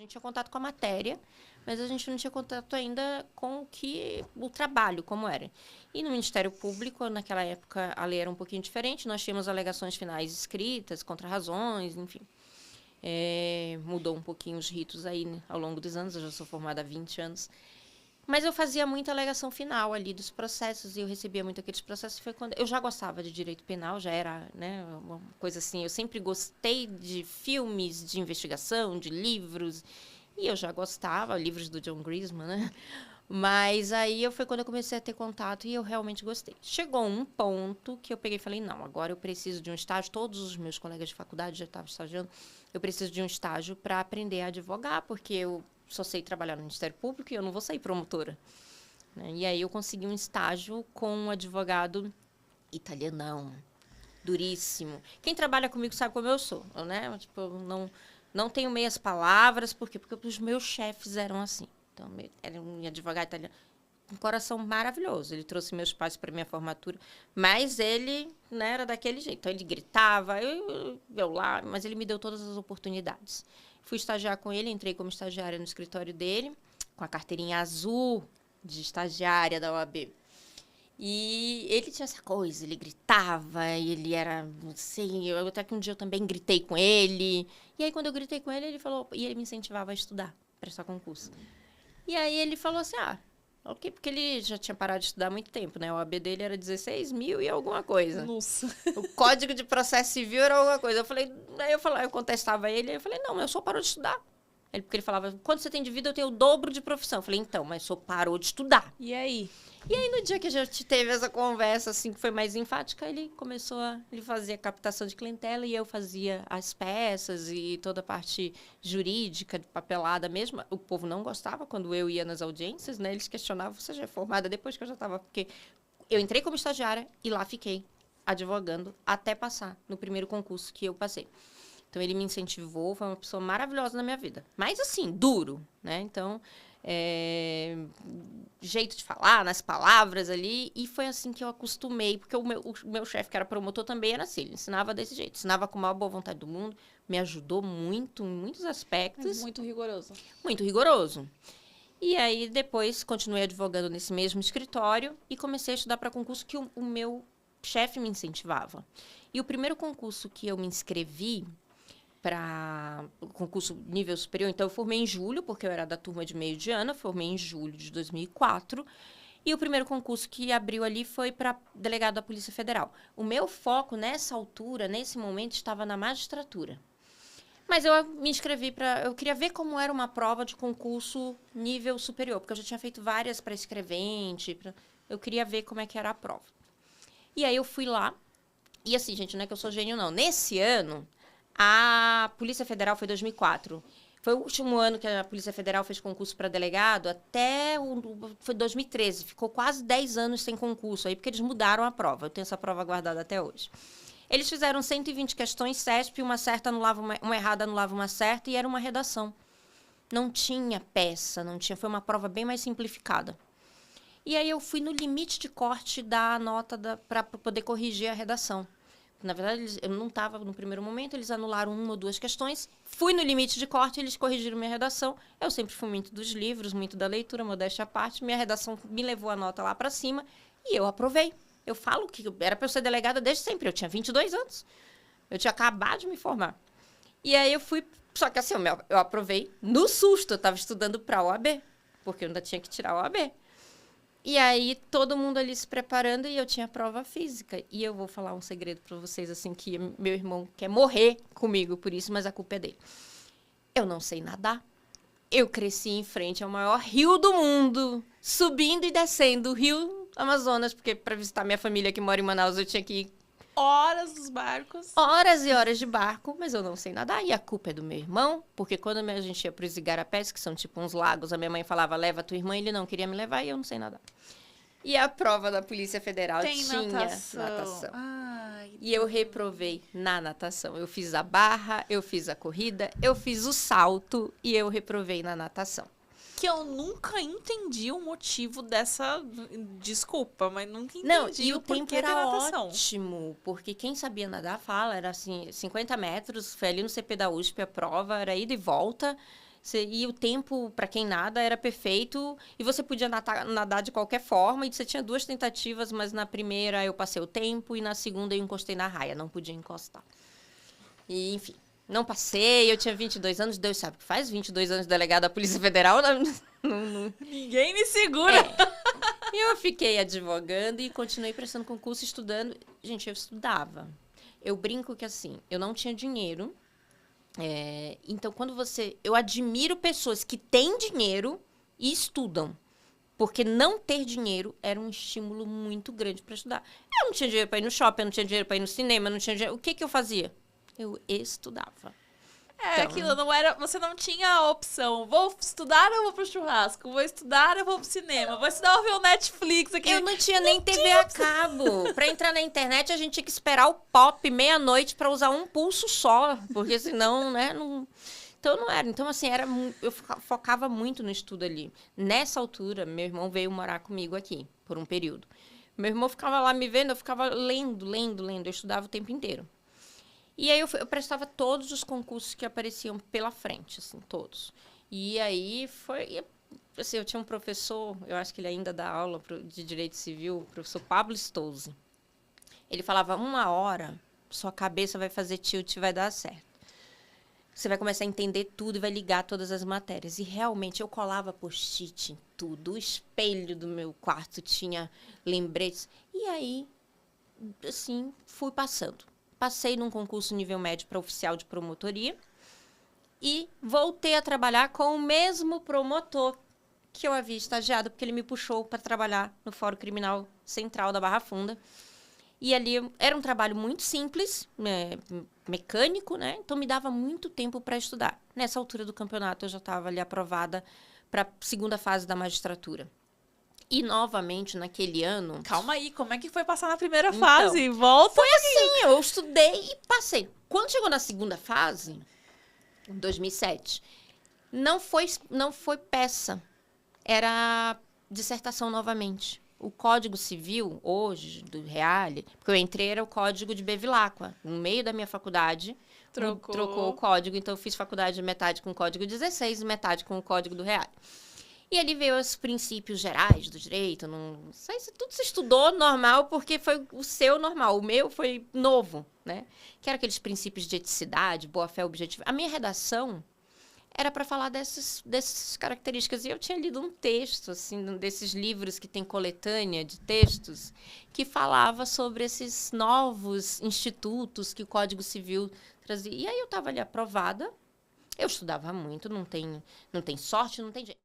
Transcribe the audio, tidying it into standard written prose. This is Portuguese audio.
gente tinha contato com a matéria, mas a gente não tinha contato ainda com o trabalho, como era. E no Ministério Público, naquela época, a lei era um pouquinho diferente. Nós tínhamos alegações finais escritas, contrarrazões, enfim. Mudou um pouquinho os ritos aí, né, ao longo dos anos. Eu já sou formada há 20 anos. Mas eu fazia muita alegação final ali dos processos e eu recebia muito aqueles processos. Foi quando eu já gostava de direito penal, já era, né, uma coisa assim. Eu sempre gostei de filmes de investigação, de livros. E eu já gostava, livros do John Grisham, né? Mas aí foi quando eu comecei a ter contato e eu realmente gostei. Chegou um ponto que eu peguei e falei, não, agora eu preciso de um estágio. Todos os meus colegas de faculdade já estavam estagiando. Eu preciso de um estágio para aprender a advogar, porque eu só sei trabalhar no Ministério Público e eu não vou sair promotora. Né? E aí eu consegui um estágio com um advogado italianão, duríssimo. Quem trabalha comigo sabe como eu sou, né? Tipo, não tenho meias palavras, por quê? Porque os meus chefes eram assim. Então, era um advogado italiano, um coração maravilhoso. Ele trouxe meus pais para minha formatura, mas ele, né, era daquele jeito. Então, ele gritava, eu lá, mas ele me deu todas as oportunidades. Fui estagiar com ele, entrei como estagiária no escritório dele, com a carteirinha azul de estagiária da OAB. E ele tinha essa coisa, ele gritava, e ele era, não sei, até que um dia eu também gritei com ele. E aí, quando eu gritei com ele, ele falou, e ele me incentivava a estudar, prestar concurso. E aí ele falou assim, ok, porque ele já tinha parado de estudar há muito tempo, né? O OAB dele era 16 mil e alguma coisa. Nossa. O Código de Processo Civil era alguma coisa. Eu contestava ele, aí eu falei, não, mas eu só parou de estudar. Porque ele falava, quando você tem de vida, eu tenho o dobro de profissão. Eu falei, então, mas só parou de estudar. E aí? E aí, no dia que a gente teve essa conversa, assim, que foi mais enfática, ele fazia captação de clientela e eu fazia as peças e toda a parte jurídica, de papelada mesmo. O povo não gostava quando eu ia nas audiências, né? Eles questionavam, você já é formada depois que eu já estava... Porque eu entrei como estagiária e lá fiquei advogando até passar no primeiro concurso que eu passei. Então, ele me incentivou, foi uma pessoa maravilhosa na minha vida. Mas, assim, duro, né? Então, jeito de falar, nas palavras ali. E foi assim que eu acostumei. Porque o meu chefe, que era promotor, também era assim. Ele ensinava desse jeito. Ensinava com a maior boa vontade do mundo. Me ajudou muito, em muitos aspectos. Muito rigoroso. Muito rigoroso. E aí, depois, continuei advogando nesse mesmo escritório. E comecei a estudar para concurso que o meu chefe me incentivava. E o primeiro concurso que eu me inscrevi para o concurso nível superior. Então, eu formei em julho, porque eu era da turma de meio de ano, formei em julho de 2004. E o primeiro concurso que abriu ali foi para delegado da Polícia Federal. O meu foco, nessa altura, nesse momento, estava na magistratura. Mas eu me inscrevi eu queria ver como era uma prova de concurso nível superior, porque eu já tinha feito várias para escrevente. Eu queria ver como é que era a prova. E aí, eu fui lá. E assim, gente, não é que eu sou gênio, não. Nesse ano... A Polícia Federal foi 2004. Foi o último ano que a Polícia Federal fez concurso para delegado, foi 2013. Ficou quase 10 anos sem concurso, aí porque eles mudaram a prova. Eu tenho essa prova guardada até hoje. Eles fizeram 120 questões, CESP, uma certa anulava uma errada, anulava uma certa, e era uma redação. Não tinha peça, não tinha. Foi uma prova bem mais simplificada. E aí eu fui no limite de corte da nota para poder corrigir a redação. Na verdade, eu não estava no primeiro momento, eles anularam uma ou duas questões. Fui no limite de corte, eles corrigiram minha redação. Eu sempre fui muito dos livros, muito da leitura, modéstia à parte. Minha redação me levou a nota lá para cima e eu aprovei. Eu falo que era para eu ser delegada desde sempre. Eu tinha 22 anos. Eu tinha acabado de me formar. E aí eu fui... Só que assim, eu aprovei no susto. Eu estava estudando para a OAB, porque eu ainda tinha que tirar a OAB. E aí, todo mundo ali se preparando e eu tinha prova física. E eu vou falar um segredo para vocês, assim, que meu irmão quer morrer comigo por isso, mas a culpa é dele. Eu não sei nadar. Eu cresci em frente ao maior rio do mundo, subindo e descendo o rio Amazonas, porque para visitar minha família que mora em Manaus, eu tinha que ir horas dos barcos. Horas e horas de barco, mas eu não sei nadar. E a culpa é do meu irmão, porque quando a gente ia para os igarapés, que são tipo uns lagos, a minha mãe falava, leva a tua irmã, ele não queria me levar e eu não sei nadar. E a prova da Polícia Federal tinha natação. Ai, e eu reprovei na natação. Eu fiz a barra, eu fiz a corrida, eu fiz o salto e eu reprovei na natação. Que eu nunca entendi o motivo dessa... Desculpa, mas nunca entendi. Não, e o tempo porquê era da natação. ótimo, porque quem sabia nadar, era assim, 50 metros, foi ali no CP da USP a prova, era ida e volta, E o tempo, para quem nada, era perfeito. E você podia nadar de qualquer forma. E você tinha 2 tentativas, mas na primeira eu passei o tempo e na segunda eu encostei na raia. Não podia encostar. E, enfim, não passei. Eu tinha 22 anos. Deus sabe o que faz. 22 anos de delegado da Polícia Federal. Ninguém me segura. Eu fiquei advogando e continuei prestando concurso, estudando. Gente, eu estudava. Eu brinco que, assim, eu não tinha dinheiro. Então, quando eu admiro pessoas que têm dinheiro e estudam. Porque não ter dinheiro era um estímulo muito grande para estudar. Eu não tinha dinheiro para ir no shopping, eu não tinha dinheiro para ir no cinema, eu não tinha dinheiro. O que eu fazia? Eu estudava. Então, Aquilo não era... Você não tinha a opção. Vou estudar, eu vou pro churrasco. Vou estudar, eu vou pro cinema. Vou estudar, eu vou ver o Netflix aqui. Eu não tinha nem TV a cabo. Pra entrar na internet, a gente tinha que esperar o pop meia-noite pra usar um pulso só. Porque senão, né? Não... Então, não era. Então, assim, eu focava muito no estudo ali. Nessa altura, meu irmão veio morar comigo aqui, por um período. Meu irmão ficava lá me vendo, eu ficava lendo. Eu estudava o tempo inteiro. E aí eu prestava todos os concursos que apareciam pela frente, assim, todos. E aí foi... Assim, eu tinha um professor, eu acho que ele ainda dá aula de Direito Civil, o professor Pablo Stolze. Ele falava, 1 hora, sua cabeça vai fazer tilt e vai dar certo. Você vai começar a entender tudo e vai ligar todas as matérias. E realmente eu colava post-it em tudo. O espelho do meu quarto tinha lembretes. E aí, assim, fui passando. Passei num concurso nível médio para oficial de promotoria e voltei a trabalhar com o mesmo promotor que eu havia estagiado, porque ele me puxou para trabalhar no Fórum Criminal Central da Barra Funda. E ali era um trabalho muito simples, mecânico, né? Então me dava muito tempo para estudar. Nessa altura do campeonato eu já estava ali aprovada para a 2ª fase da magistratura. E, novamente, naquele ano... Calma aí, como é que foi passar na primeira fase? Volta. Foi assim, eu estudei e passei. Quando chegou na 2ª fase, em 2007, não foi peça. Era dissertação novamente. O Código Civil, hoje, do Reale, porque eu entrei, era o Código de Bevilacqua. No meio da minha faculdade, trocou o código. Então, eu fiz faculdade metade com o Código 16 e metade com o Código do Reale. E ali veio os princípios gerais do direito. Não sei se tudo se estudou normal, porque foi o seu normal. O meu foi novo, né? Que era aqueles princípios de eticidade, boa-fé objetiva. A minha redação era para falar dessas características. E eu tinha lido um texto, assim, desses livros que tem coletânea de textos, que falava sobre esses novos institutos que o Código Civil trazia. E aí eu estava ali aprovada. Eu estudava muito, não tem sorte, não tem jeito.